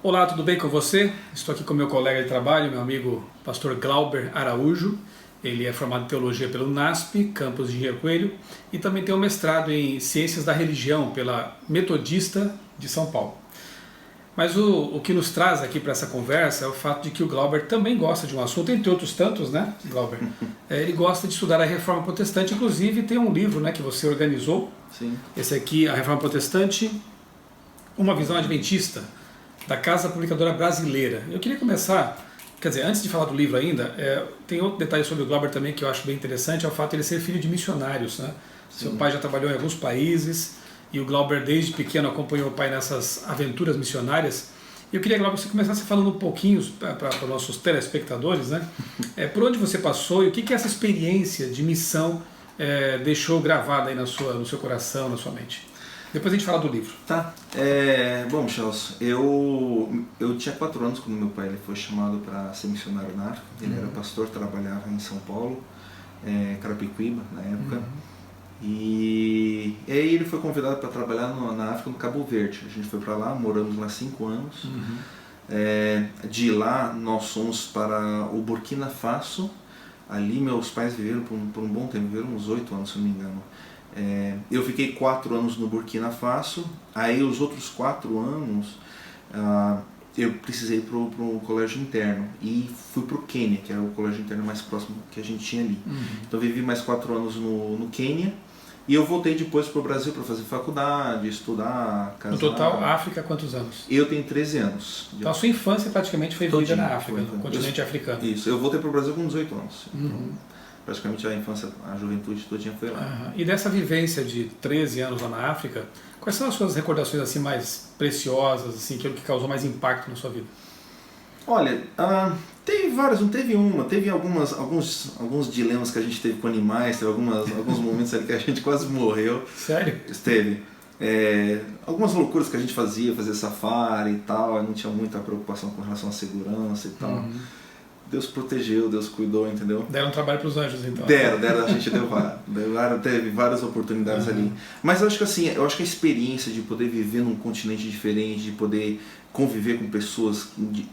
Olá, tudo bem com você? Estou aqui com meu colega de trabalho, meu amigo pastor Glauber Araújo. Ele é formado em teologia pelo NASP, campus de Engenheiro Coelho, e também tem um mestrado em ciências da religião pela Metodista de São Paulo. Mas o que nos traz aqui para essa conversa é o fato de que o Glauber também gosta de um assunto, entre outros tantos, né, Glauber? Ele gosta de estudar a Reforma Protestante, inclusive tem um livro, né, que você organizou. Sim. Esse aqui, A Reforma Protestante, uma visão adventista, da Casa Publicadora Brasileira. Eu queria começar, quer dizer, antes de falar do livro ainda, tem outro detalhe sobre o Glauber também que eu acho bem interessante, é o fato de ele ser filho de missionários, né? Sim. Seu pai já trabalhou em alguns países, e o Glauber desde pequeno acompanhou o pai nessas aventuras missionárias. Eu queria, Glauber, que você começasse falando um pouquinho para os nossos telespectadores, né? Por onde você passou e o que essa experiência de missão deixou gravada aí no seu coração, na sua mente. Depois a gente fala do livro. Tá. Bom, Charles, eu tinha 4 anos quando meu pai ele foi chamado para ser missionário na África. Ele era pastor, trabalhava em São Paulo, Carapicuíba, na época. E aí ele foi convidado para trabalhar na África, no Cabo Verde. A gente foi para lá, moramos lá 5 anos. De lá nós fomos para o Burkina Faso. Ali meus pais viveram por um bom tempo, viveram uns 8 anos, se não me engano. Eu fiquei 4 anos no Burkina Faso, aí os outros 4 anos eu precisei ir para o colégio interno e fui para o Quênia, que era o colégio interno mais próximo que a gente tinha ali. Então vivi mais 4 anos no Quênia e eu voltei depois para o Brasil para fazer faculdade, estudar, casar. No total, África, quantos anos? Eu tenho 13 anos. Então a sua infância praticamente foi vivida na África, no continente africano. Isso, eu voltei para o Brasil com 18 anos. Então, praticamente a infância, a juventude todinha foi lá. E dessa vivência de 13 anos lá na África, quais são as suas recordações assim mais preciosas, assim, aquilo que causou mais impacto na sua vida? Olha, teve várias, não teve uma, teve alguns dilemas que a gente teve com animais, teve alguns momentos ali que a gente quase morreu. Sério? Teve. Algumas loucuras que a gente fazia safari e tal, não tinha muita preocupação com relação à segurança e tal. Deus protegeu, Deus cuidou, entendeu? Deram trabalho para os anjos, então. Deram, a gente teve várias oportunidades ali. Mas eu acho que assim, a experiência de poder viver num continente diferente, de poder conviver com pessoas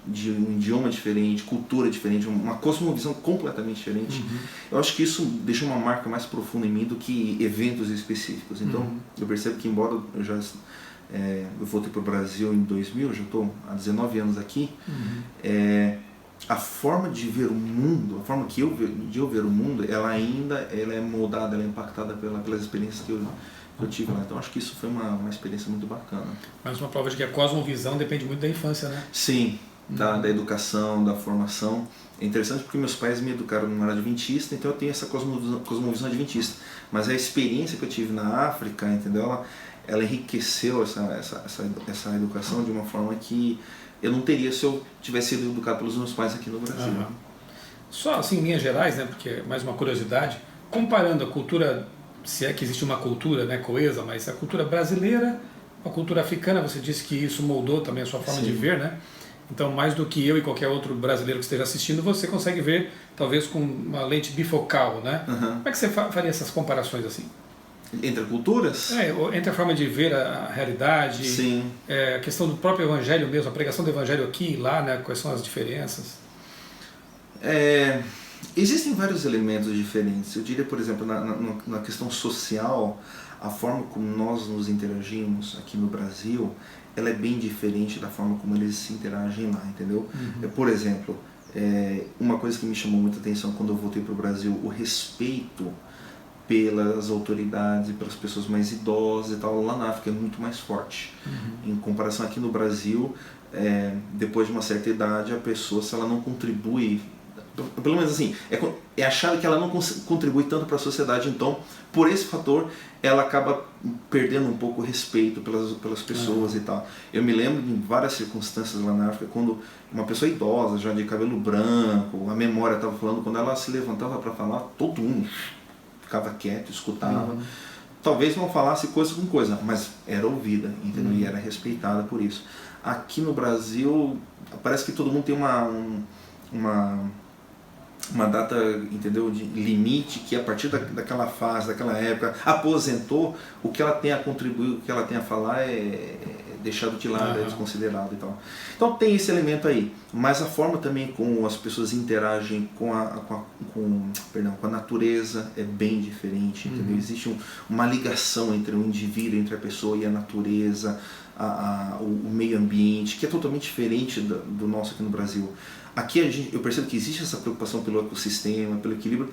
de um idioma diferente, cultura diferente, uma cosmovisão completamente diferente, eu acho que isso deixou uma marca mais profunda em mim do que eventos específicos. Então, eu percebo que embora eu voltei para o Brasil em 2000, já estou há 19 anos aqui, a forma de ver o mundo, a forma de eu ver o mundo, ela é moldada, ela é impactada pelas experiências que eu tive lá. Então acho que isso foi uma experiência muito bacana. Mais uma prova de que a cosmovisão depende muito da infância, né? Sim, da educação, da formação. É interessante porque meus pais me educaram numa área adventista, então eu tenho essa cosmovisão adventista. Mas a experiência que eu tive na África, entendeu? Ela enriqueceu essa educação de uma forma que eu não teria se eu tivesse sido educado pelos meus pais aqui no Brasil. Só assim, em linhas gerais, né, porque é mais uma curiosidade, comparando a cultura, se é que existe uma cultura, né, coesa, mas a cultura brasileira, a cultura africana, você disse que isso moldou também a sua forma de ver, né? Então, mais do que eu e qualquer outro brasileiro que esteja assistindo, você consegue ver, talvez com uma lente bifocal, né? Como é que você faria essas comparações assim? Entre culturas? Entre a forma de ver a realidade, a questão do próprio evangelho mesmo, a pregação do evangelho aqui e lá, né? Quais são as diferenças? Existem vários elementos diferentes. Eu diria, por exemplo, na questão social, a forma como nós nos interagimos aqui no Brasil, ela é bem diferente da forma como eles se interagem lá, entendeu? Por exemplo, uma coisa que me chamou muita atenção quando eu voltei para o Brasil, o respeito pelas autoridades e pelas pessoas mais idosas e tal, lá na África é muito mais forte. Em comparação aqui no Brasil, depois de uma certa idade, a pessoa, se ela não contribui, pelo menos assim, é achado que ela não contribui tanto para a sociedade, então, por esse fator, ela acaba perdendo um pouco o respeito pelas pessoas e tal. Eu me lembro de várias circunstâncias lá na África, quando uma pessoa idosa, já de cabelo branco, a memória estava falando, quando ela se levantava para falar, todo mundo ficava quieto, escutava. Talvez não falasse coisa com coisa, mas era ouvida, entendeu? E era respeitada por isso. Aqui no Brasil, parece que todo mundo tem uma data, entendeu, de limite, que a partir daquela fase, daquela época, aposentou, o que ela tem a contribuir, o que ela tem a falar é deixado de lado, é desconsiderado e tal. Então tem esse elemento aí, mas a forma também como as pessoas interagem com a natureza é bem diferente, entendeu? Existe uma ligação entre o indivíduo, entre a pessoa e a natureza, o meio ambiente, que é totalmente diferente do nosso aqui no Brasil. Aqui eu percebo que existe essa preocupação pelo ecossistema, pelo equilíbrio,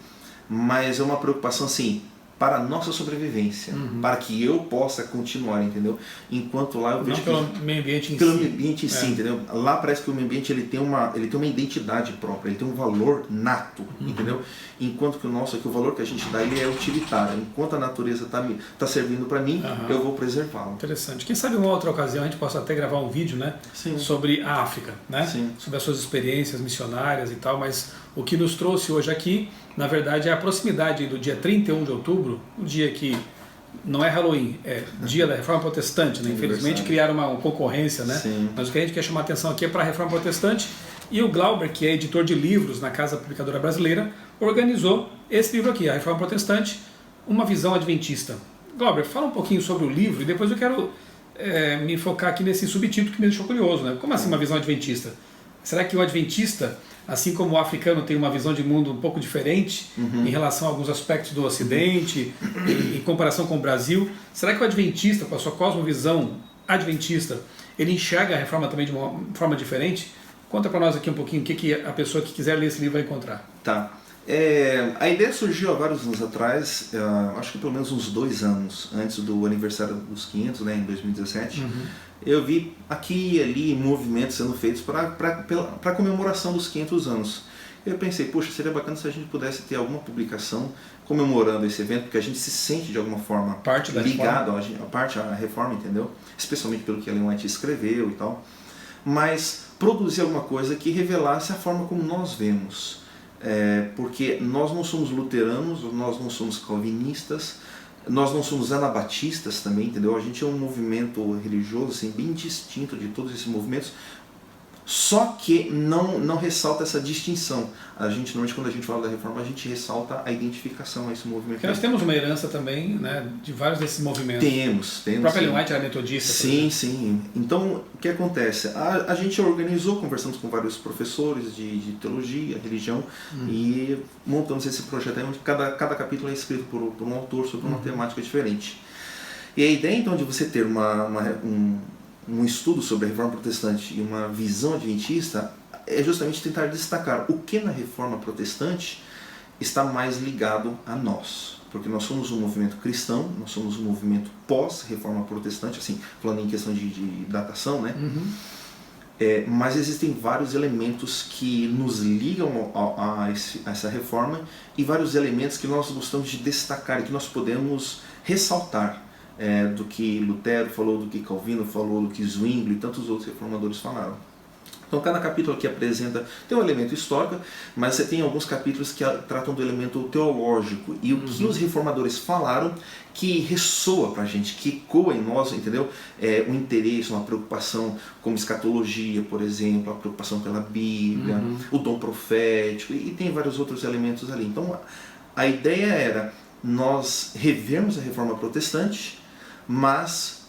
mas é uma preocupação assim, para a nossa sobrevivência, para que eu possa continuar, entendeu? Enquanto lá eu vejo pelo meio ambiente em si. Pelo meio ambiente em si, entendeu? Lá parece que o meio ambiente ele tem uma identidade própria, ele tem um valor nato, entendeu? Enquanto que o nosso aqui, o valor que a gente dá, ele é utilitário. Enquanto a natureza está servindo para mim, eu vou preservá-lo. Interessante. Quem sabe em uma outra ocasião a gente possa até gravar um vídeo, né? Sim. Sobre a África, né? Sim. Sobre as suas experiências missionárias e tal, mas o que nos trouxe hoje aqui, na verdade, é a proximidade do dia 31 de outubro, o dia que não é Halloween, é dia da Reforma Protestante, né? Infelizmente criaram uma concorrência, né? Sim. Mas o que a gente quer chamar a atenção aqui é para a Reforma Protestante, e o Glauber, que é editor de livros na Casa Publicadora Brasileira, organizou esse livro aqui, A Reforma Protestante, uma visão adventista. Glauber, fala um pouquinho sobre o livro e depois eu quero me focar aqui nesse subtítulo que me deixou curioso, né? Como assim uma visão adventista? Será que o adventista, assim como o africano tem uma visão de mundo um pouco diferente em relação a alguns aspectos do Ocidente, em comparação com o Brasil, será que o adventista, com a sua cosmovisão adventista, ele enxerga a reforma também de uma forma diferente? Conta para nós aqui um pouquinho o que a pessoa que quiser ler esse livro vai encontrar. Tá. A ideia surgiu há vários anos atrás, acho que pelo menos uns 2 anos antes do aniversário dos 500, né, em 2017. Eu vi aqui e ali movimentos sendo feitos para a comemoração dos 500 anos. Eu pensei, poxa, seria bacana se a gente pudesse ter alguma publicação comemorando esse evento, porque a gente se sente de alguma forma ligado à reforma, entendeu? Especialmente pelo que Ellen White escreveu e tal. Mas produzir alguma coisa que revelasse a forma como nós vemos. Porque nós não somos luteranos, nós não somos calvinistas, nós não somos anabatistas também, entendeu? A gente é um movimento religioso assim, bem distinto de todos esses movimentos, só que não ressalta essa distinção. A gente, normalmente, quando a gente fala da reforma, a gente ressalta a identificação a esse movimento. Porque nós temos uma herança também, né, de vários desses movimentos. Temos. O próprio Ellen White era metodista. Sim. Então, o que acontece? A gente organizou, conversamos com vários professores de teologia, religião, e montamos esse projeto aí, onde cada capítulo é escrito por um autor sobre uma temática diferente. E a ideia, então, de você ter um estudo sobre a Reforma Protestante e uma visão adventista é justamente tentar destacar o que na Reforma Protestante está mais ligado a nós. Porque nós somos um movimento cristão, nós somos um movimento pós-Reforma Protestante, assim, falando em questão de datação, né? Mas existem vários elementos que nos ligam a essa reforma e vários elementos que nós gostamos de destacar e que nós podemos ressaltar. Do que Lutero falou, do que Calvino falou, do que Zwingli e tantos outros reformadores falaram. Então cada capítulo aqui tem um elemento histórico, mas você tem alguns capítulos que tratam do elemento teológico e o que os reformadores falaram que ressoa pra gente, que ecoa em nós, entendeu? Um interesse, uma preocupação como escatologia, por exemplo, a preocupação pela Bíblia, o dom profético e tem vários outros elementos ali. Então a ideia era nós revermos a Reforma Protestante, mas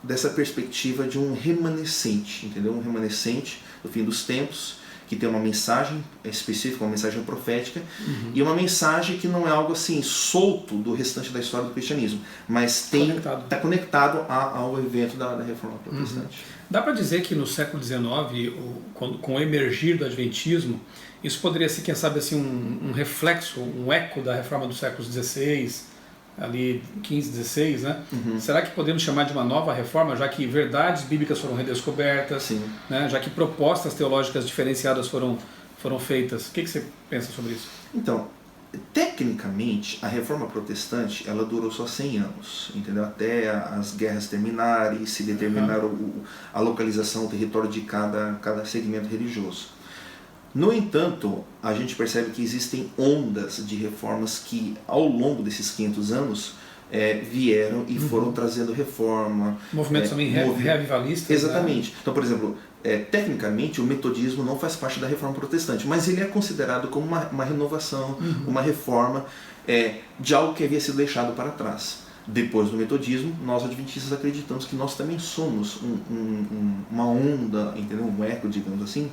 dessa perspectiva de um remanescente, entendeu? Um remanescente do fim dos tempos, que tem uma mensagem específica, uma mensagem profética, e uma mensagem que não é algo assim solto do restante da história do cristianismo, mas está conectado ao evento da Reforma Protestante. Dá para dizer que no século XIX, com o emergir do Adventismo, isso poderia ser, quem sabe, assim, um reflexo, um eco da Reforma do século XVI, ali 15, 16, né? Será que podemos chamar de uma nova reforma, já que verdades bíblicas foram redescobertas, né? Já que propostas teológicas diferenciadas foram feitas? O que você pensa sobre isso? Então, tecnicamente, a Reforma Protestante ela durou só 100 anos, entendeu? Até as guerras terminarem, se determinar a localização, o território de cada segmento religioso. No entanto, a gente percebe que existem ondas de reformas que, ao longo desses 500 anos, vieram e foram trazendo reforma. Movimentos também reavivalistas. Exatamente. Né? Então, por exemplo, tecnicamente, o metodismo não faz parte da reforma protestante, mas ele é considerado como uma renovação, uma reforma de algo que havia sido deixado para trás. Depois do metodismo, nós adventistas acreditamos que nós também somos uma onda, entendeu? Um eco, digamos assim,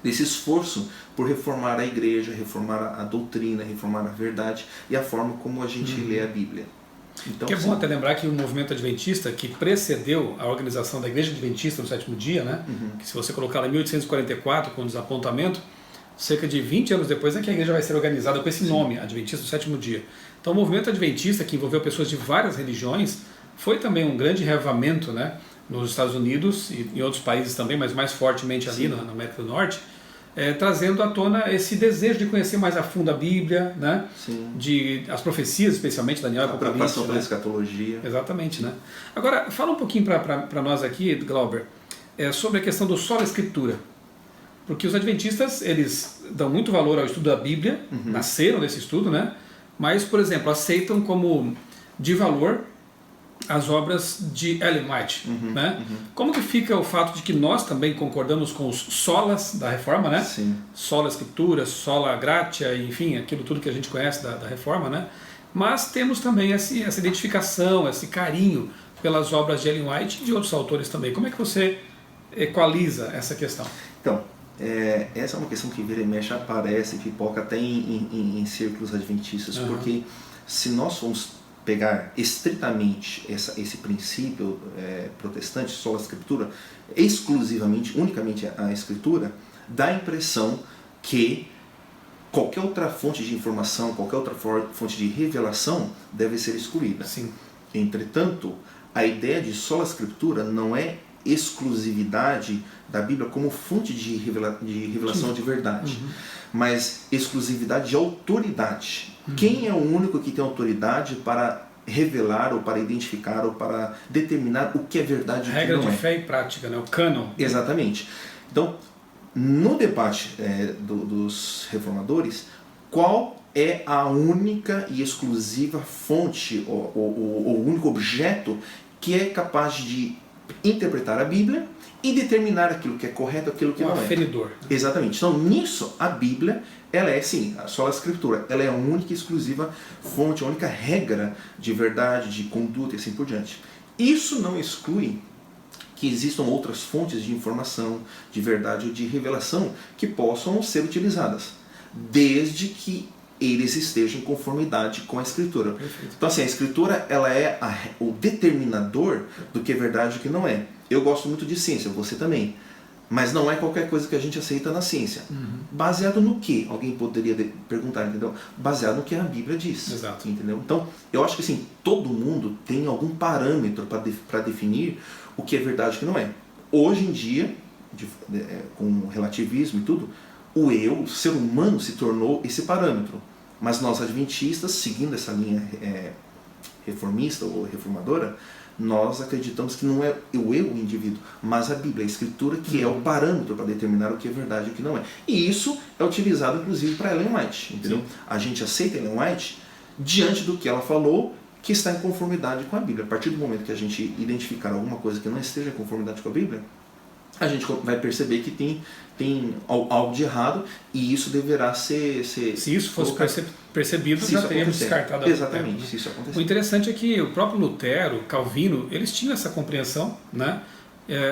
desse esforço por reformar a igreja, reformar a doutrina, reformar a verdade e a forma como a gente lê a Bíblia. Então, que é bom até lembrar que o movimento adventista, que precedeu a organização da Igreja Adventista no Sétimo Dia, né? Que se você colocar lá em 1844, com o desapontamento, cerca de 20 anos depois é que a igreja vai ser organizada com esse nome, Adventista do Sétimo Dia. Então o movimento adventista, que envolveu pessoas de várias religiões, foi também um grande reavivamento, né? Nos Estados Unidos e em outros países também, mas mais fortemente ali na América do Norte, trazendo à tona esse desejo de conhecer mais a fundo a Bíblia, né? As profecias, especialmente Daniel e Apocalipse. A preocupação pela escatologia. Exatamente, né? Agora, fala um pouquinho para nós aqui, Glauber, sobre a questão do sola escritura. Porque os adventistas, eles dão muito valor ao estudo da Bíblia, nasceram desse estudo, né? Mas, por exemplo, aceitam como de valor as obras de Ellen White, né? Como que fica o fato de que nós também concordamos com os solas da Reforma, né? Sola Escritura, sola gratia, enfim, aquilo tudo que a gente conhece da Reforma, né? Mas temos também essa identificação, esse carinho pelas obras de Ellen White e de outros autores também. Como é que você equaliza essa questão? Então, essa é uma questão que vira e mexe, aparece, pipoca até em círculos adventistas, porque se nós formos pegar estritamente esse princípio protestante, só a Escritura, exclusivamente, unicamente a Escritura, dá a impressão que qualquer outra fonte de informação, qualquer outra fonte de revelação deve ser excluída. Entretanto, a ideia de só a Escritura não é exclusividade da Bíblia como fonte de revelação de verdade, mas exclusividade de autoridade. Quem é o único que tem autoridade para revelar, ou para identificar, ou para determinar o que é verdade e o que não é? Regra de fé e prática, né? O cânon. Exatamente. Então, no debate dos reformadores, qual é a única e exclusiva fonte, ou o único objeto que é capaz de interpretar a Bíblia e determinar aquilo que é correto, aquilo que não é. Aferidor. Exatamente. Então, nisso, a Bíblia, ela é sim, só a Escritura, ela é a única e exclusiva fonte, a única regra de verdade, de conduta e assim por diante. Isso não exclui que existam outras fontes de informação, de verdade ou de revelação que possam ser utilizadas, desde que eles estejam em conformidade com a Escritura. Perfeito. Então, assim, a Escritura, ela é o determinador do que é verdade e o que não é. Eu gosto muito de ciência, você também. Mas não é qualquer coisa que a gente aceita na ciência. Baseado no que? Alguém poderia perguntar, entendeu? Baseado no que a Bíblia diz. Exato. Entendeu? Então, eu acho que assim, todo mundo tem algum parâmetro para definir o que é verdade e o que não é. Hoje em dia, com o relativismo e tudo, o ser humano se tornou esse parâmetro. Mas nós adventistas, seguindo essa linha reformista ou reformadora, nós acreditamos que não é o indivíduo, mas a Bíblia, a Escritura, que é o parâmetro para determinar o que é verdade e o que não é. E isso é utilizado, inclusive, para Ellen White, entendeu? Sim. A gente aceita Ellen White diante do que ela falou, que está em conformidade com a Bíblia. A partir do momento que a gente identificar alguma coisa que não esteja em conformidade com a Bíblia, a gente vai perceber que tem algo de errado, e isso deverá ser se isso fosse percebido, já teríamos descartado. Exatamente, se isso acontecer. O interessante é que o próprio Lutero, Calvino, eles tinham essa compreensão, né?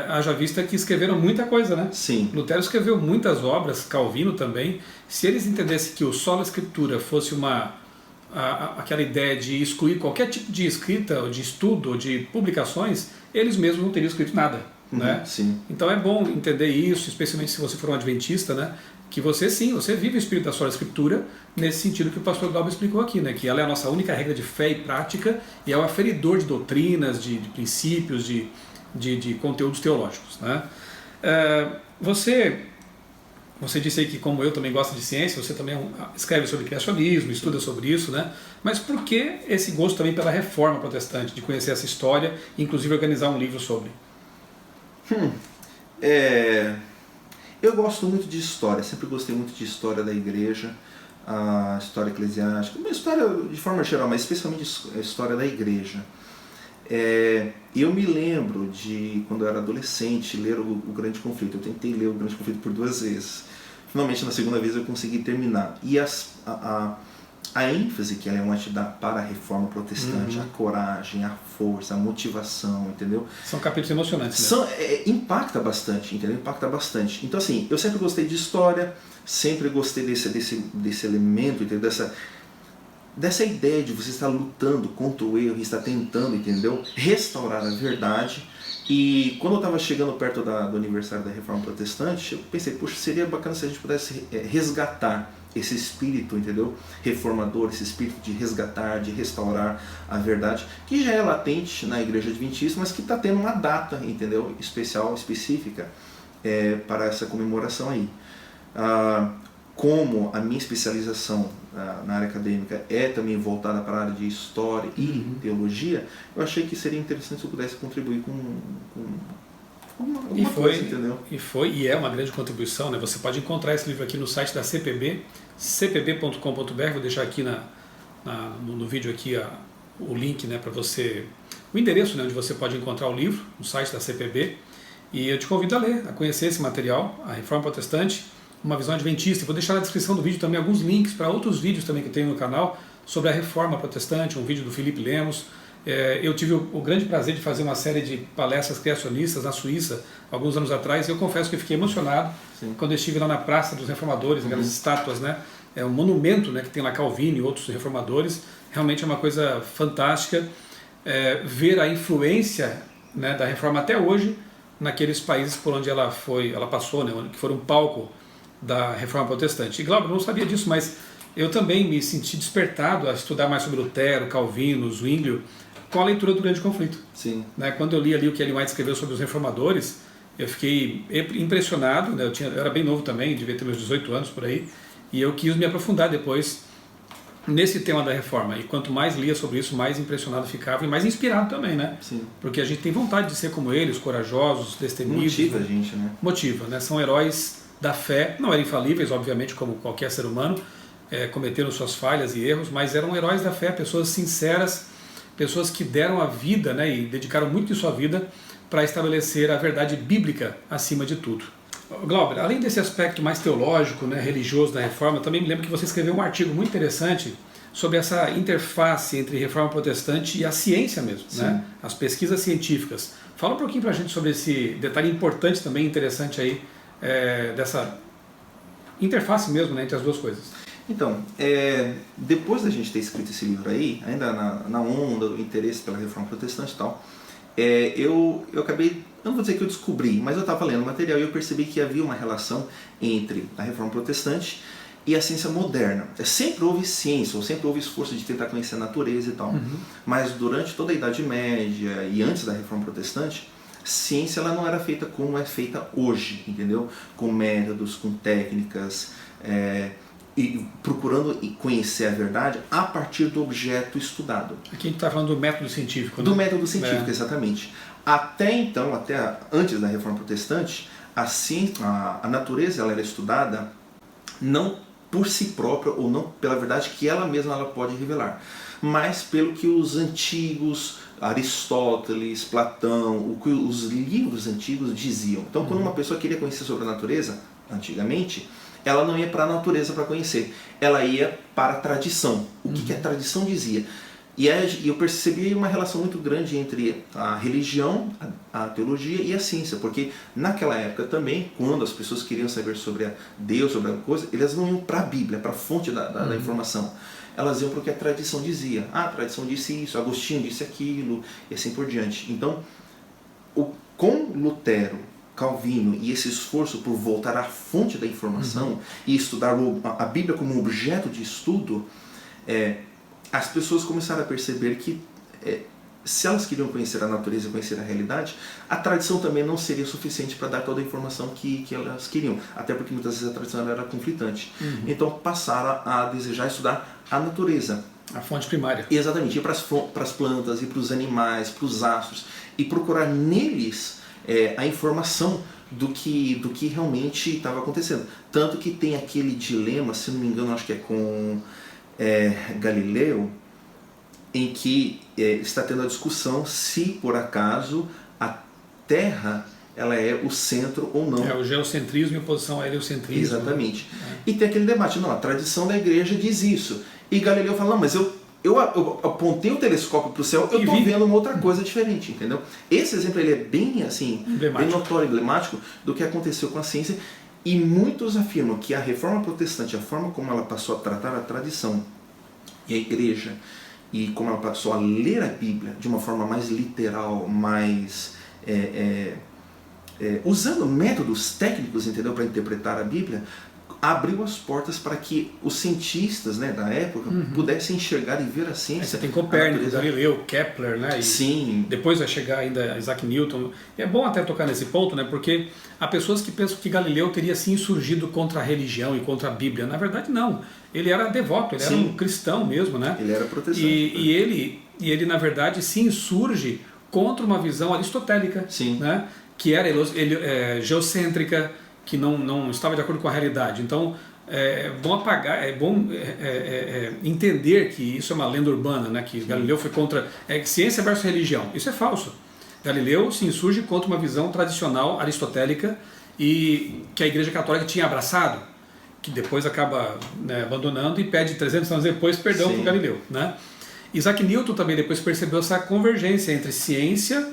Haja vista que escreveram muita coisa, né? Sim. Lutero escreveu muitas obras, Calvino também. Se eles entendessem que o sola escritura fosse aquela ideia de excluir qualquer tipo de escrita, ou de estudo, ou de publicações, eles mesmos não teriam escrito nada. Né? Sim. Então é bom entender isso, especialmente se você for um adventista, né? Que você vive o espírito da sola escritura nesse sentido que o pastor Glauber explicou aqui, né? Que ela é a nossa única regra de fé e prática e é o aferidor de doutrinas, de princípios, de conteúdos teológicos, né? Você disse aí que, como eu, também gosta de ciência, você também escreve sobre criacionismo, estuda sobre isso, né? Mas por que esse gosto também pela reforma protestante, de conhecer essa história e inclusive organizar um livro sobre? Eu gosto muito de história, sempre gostei muito de história da igreja, a história eclesiástica, uma história de forma geral, mas especialmente a história da igreja. Eu me lembro de, quando eu era adolescente, ler o Grande Conflito. Eu tentei ler o Grande Conflito por 2 vezes. Finalmente, na segunda vez, eu consegui terminar. E a ênfase que a Ellen White dá para a reforma protestante, a coragem, a força, a motivação, entendeu? São capítulos emocionantes, né? Impacta bastante, entendeu? Impacta bastante. Então, assim, eu sempre gostei de história, sempre gostei desse elemento, entendeu? Dessa ideia de você estar lutando contra o erro e estar tentando, entendeu? Restaurar a verdade. E quando eu estava chegando perto do aniversário da Reforma Protestante, eu pensei, poxa, seria bacana se a gente pudesse resgatar esse espírito, entendeu? Reformador, esse espírito de resgatar, de restaurar a verdade, que já é latente na Igreja Adventista, mas que está tendo uma data, entendeu? Especial, específica para essa comemoração aí. Como a minha especialização na área acadêmica é também voltada para a área de história e teologia, eu achei que seria interessante se eu pudesse contribuir com alguma coisa, entendeu? E é uma grande contribuição, né? Você pode encontrar esse livro aqui no site da CPB, cpb.com.br, vou deixar aqui no vídeo aqui o link, né, para você, o endereço, né, onde você pode encontrar o livro, no site da CPB, e eu te convido a ler, a conhecer esse material, a Reforma Protestante, uma visão adventista. Vou deixar na descrição do vídeo também alguns links para outros vídeos também que eu tenho no canal sobre a Reforma Protestante, um vídeo do Felipe Lemos. Eu tive o grande prazer de fazer uma série de palestras criacionistas na Suíça alguns anos atrás, e eu confesso que eu fiquei emocionado quando eu estive lá na Praça dos Reformadores, aquelas estátuas, né? É um monumento, né, que tem lá Calvino e outros reformadores. Realmente é uma coisa fantástica ver a influência, né, da Reforma até hoje naqueles países por onde ela passou, né, que foram palco da Reforma Protestante. E Glauber, eu não sabia disso, mas eu também me senti despertado a estudar mais sobre Lutero, Calvino, Zwinglio, com a leitura do Grande Conflito. Sim. Né, quando eu li ali o que Ellen White escreveu sobre os reformadores, eu fiquei impressionado, né, eu era bem novo também, devia ter meus 18 anos por aí, e eu quis me aprofundar depois nesse tema da reforma. E quanto mais lia sobre isso, mais impressionado ficava e mais inspirado também, né? Sim. Porque a gente tem vontade de ser como eles, corajosos, destemidos. Motiva a gente, né? Motiva, né? São heróis da fé, não eram infalíveis, obviamente, como qualquer ser humano, cometeram suas falhas e erros, mas eram heróis da fé, pessoas sinceras, pessoas que deram a vida, né, e dedicaram muito de sua vida para estabelecer a verdade bíblica acima de tudo. Glauber, além desse aspecto mais teológico, né, religioso da reforma, também me lembro que você escreveu um artigo muito interessante sobre essa interface entre reforma protestante e a ciência mesmo, né, as pesquisas científicas. Fala um pouquinho para a gente sobre esse detalhe importante também, interessante aí, dessa interface mesmo, né, entre as duas coisas. Então, depois da gente ter escrito esse livro aí, ainda na onda do interesse pela reforma protestante e tal, eu acabei, não vou dizer que eu descobri, mas eu estava lendo material e eu percebi que havia uma relação entre a reforma protestante e a ciência moderna. Sempre houve ciência, ou sempre houve esforço de tentar conhecer a natureza e tal, mas durante toda a Idade Média e antes da reforma protestante, ciência ela não era feita como é feita hoje, entendeu? Com métodos, com técnicas, e procurando conhecer a verdade a partir do objeto estudado. Aqui a gente está falando do método científico, né? Do método científico, exatamente. Até então, antes da Reforma Protestante, a natureza ela era estudada não por si própria, ou não pela verdade que ela mesma ela pode revelar, mas pelo que os antigos, Aristóteles, Platão, o que os livros antigos diziam. Então, quando uma pessoa queria conhecer sobre a natureza, antigamente, ela não ia para a natureza para conhecer, ela ia para a tradição, o que a tradição dizia. E eu percebi uma relação muito grande entre a religião, a teologia e a ciência, porque naquela época também, quando as pessoas queriam saber sobre Deus, sobre alguma coisa, elas não iam para a Bíblia, para a fonte da informação. Elas iam para o que a tradição dizia. A tradição disse isso, Agostinho disse aquilo, e assim por diante. Então, com Lutero, Calvino e esse esforço por voltar à fonte da informação e estudar a Bíblia como objeto de estudo, as pessoas começaram a perceber que se elas queriam conhecer a natureza e conhecer a realidade, a tradição também não seria suficiente para dar toda a informação que elas queriam, até porque muitas vezes a tradição era conflitante. Então passaram a desejar estudar a natureza. A fonte primária. Exatamente, ir para as plantas, ir para os animais, para os astros, e procurar neles a informação do que realmente estava acontecendo. Tanto que tem aquele dilema, se não me engano, acho que é com Galileu, em que está tendo a discussão se, por acaso, a Terra ela é o centro ou não. É o geocentrismo em oposição ao heliocentrismo. Exatamente. Né? E tem aquele debate, não, a tradição da igreja diz isso. E Galileu fala, não, mas eu apontei o telescópio para o céu, eu estou vendo uma outra coisa diferente, entendeu? Esse exemplo ele é bem, assim, bem notório, emblemático do que aconteceu com a ciência. E muitos afirmam que a reforma protestante, a forma como ela passou a tratar a tradição e a igreja, e como ela passou a ler a Bíblia de uma forma mais literal, mais usando métodos técnicos, entendeu, para interpretar a Bíblia, abriu as portas para que os cientistas, né, da época pudessem enxergar e ver a ciência. Aí você tem Copérnico, Galileu, Kepler, né? E sim. Depois vai chegar ainda Isaac Newton. E é bom até tocar nesse ponto, né? Porque há pessoas que pensam que Galileu teria sim surgido contra a religião e contra a Bíblia. Na verdade, não. Ele era devoto, ele era um cristão mesmo, né? Ele era protestante. E ele, na verdade, se insurge contra uma visão aristotélica, né? Que era geocêntrica, que não estava de acordo com a realidade. Então, é bom entender que isso é uma lenda urbana, né? Que Galileu foi contra ciência versus religião. Isso é falso. Galileu se insurge contra uma visão tradicional aristotélica e que a Igreja Católica tinha abraçado, que depois acaba, né, abandonando e pede 300 anos depois perdão para Galileu, né? Isaac Newton também depois percebeu essa convergência entre ciência,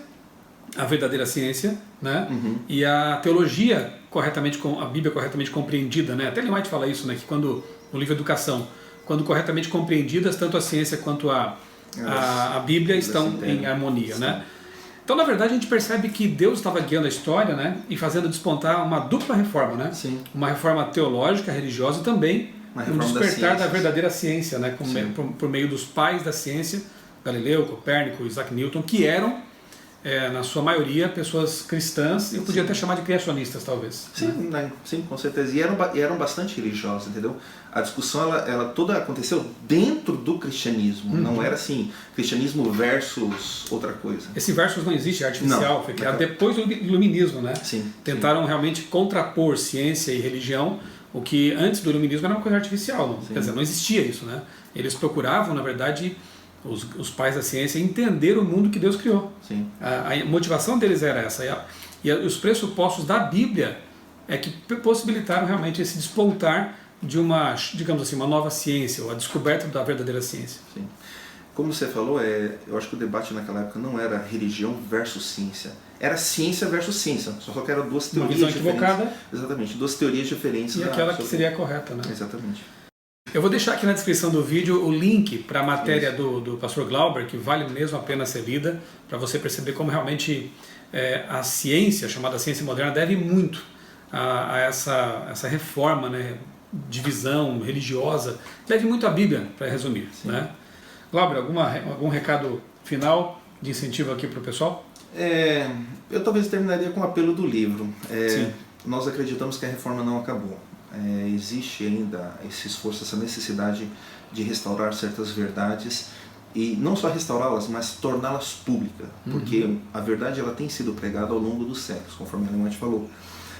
a verdadeira ciência, né, e a teologia corretamente, a Bíblia corretamente compreendida, né? Até Ellen White fala isso, né, que quando no livro Educação, quando corretamente compreendidas, tanto a ciência quanto a Bíblia estão em harmonia, né? Então, na verdade, a gente percebe que Deus estava guiando a história, né, e fazendo despontar uma dupla reforma, né? Uma reforma teológica, religiosa e também um despertar da verdadeira ciência, né, por meio dos pais da ciência, Galileu, Copérnico, Isaac Newton, que eram na sua maioria pessoas cristãs, eu podia até chamar de criacionistas, talvez. Sim, com certeza. E eram bastante religiosos, entendeu? A discussão ela toda aconteceu dentro do cristianismo, não era assim, cristianismo versus outra coisa. Esse versus não existe, é artificial, foi criado depois do iluminismo, né? Tentaram realmente contrapor ciência e religião, o que antes do iluminismo era uma coisa artificial, quer dizer, não existia isso, né? Eles procuravam, na verdade, os pais da ciência, entender o mundo que Deus criou. A motivação deles era essa. E os pressupostos da Bíblia é que possibilitaram realmente esse despontar de uma, digamos assim, uma nova ciência, ou a descoberta da verdadeira ciência. Como você falou, eu acho que o debate naquela época não era religião versus ciência. Era ciência versus ciência, só que eram duas teorias diferentes. Uma visão equivocada. Exatamente, duas teorias diferentes. E aquela que seria a correta, né? Exatamente. Eu vou deixar aqui na descrição do vídeo o link para a matéria do pastor Glauber, que vale mesmo a pena ser lida, para você perceber como realmente a ciência, chamada ciência moderna, deve muito a essa reforma, né, de visão religiosa, deve muito à Bíblia, para resumir. Né? Glauber, algum recado final de incentivo aqui para o pessoal? Eu talvez terminaria com o apelo do livro. Nós acreditamos que a reforma não acabou. Existe ainda esse esforço, essa necessidade de restaurar certas verdades e não só restaurá-las, mas torná-las públicas, porque a verdade ela tem sido pregada ao longo dos séculos, conforme a Ellen White falou,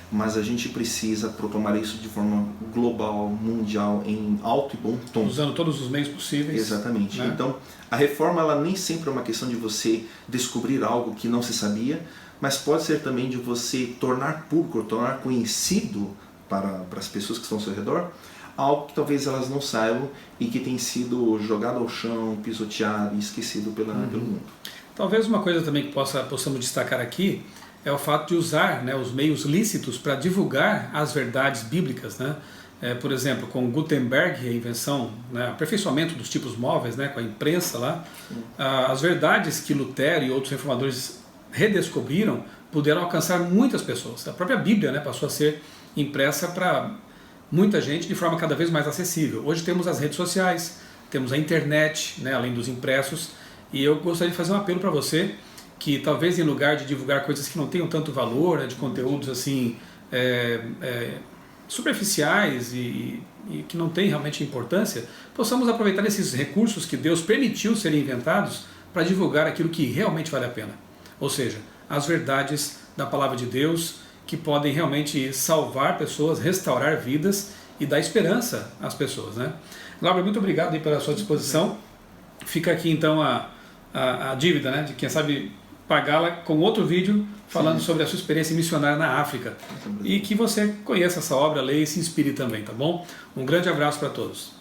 mas a gente precisa proclamar isso de forma global, mundial, em alto e bom tom. Usando todos os meios possíveis. Exatamente. Né? Então, a reforma ela nem sempre é uma questão de você descobrir algo que não se sabia, mas pode ser também de você tornar público, tornar conhecido para as pessoas que estão ao seu redor, algo que talvez elas não saibam e que tem sido jogado ao chão, pisoteado e esquecido pelo mundo. Talvez uma coisa também que possamos destacar aqui é o fato de usar, né, os meios lícitos para divulgar as verdades bíblicas, né? Por exemplo, com Gutenberg, a invenção, né, aperfeiçoamento dos tipos móveis, né, com a imprensa lá, as verdades que Lutero e outros reformadores redescobriram puderam alcançar muitas pessoas. A própria Bíblia, né, passou a ser impressa para muita gente de forma cada vez mais acessível. Hoje temos as redes sociais, temos a internet, né, além dos impressos, e eu gostaria de fazer um apelo para você que talvez em lugar de divulgar coisas que não tenham tanto valor, né, de conteúdos assim superficiais e que não têm realmente importância, possamos aproveitar esses recursos que Deus permitiu serem inventados para divulgar aquilo que realmente vale a pena. Ou seja, as verdades da palavra de Deus, que podem realmente salvar pessoas, restaurar vidas e dar esperança às pessoas, né? Glauber, muito obrigado aí pela sua disposição. fica aqui então a dívida, né, de quem sabe pagá-la com outro vídeo falando sobre a sua experiência missionária na África. E que você conheça essa obra, leia e se inspire também, tá bom? Um grande abraço para todos.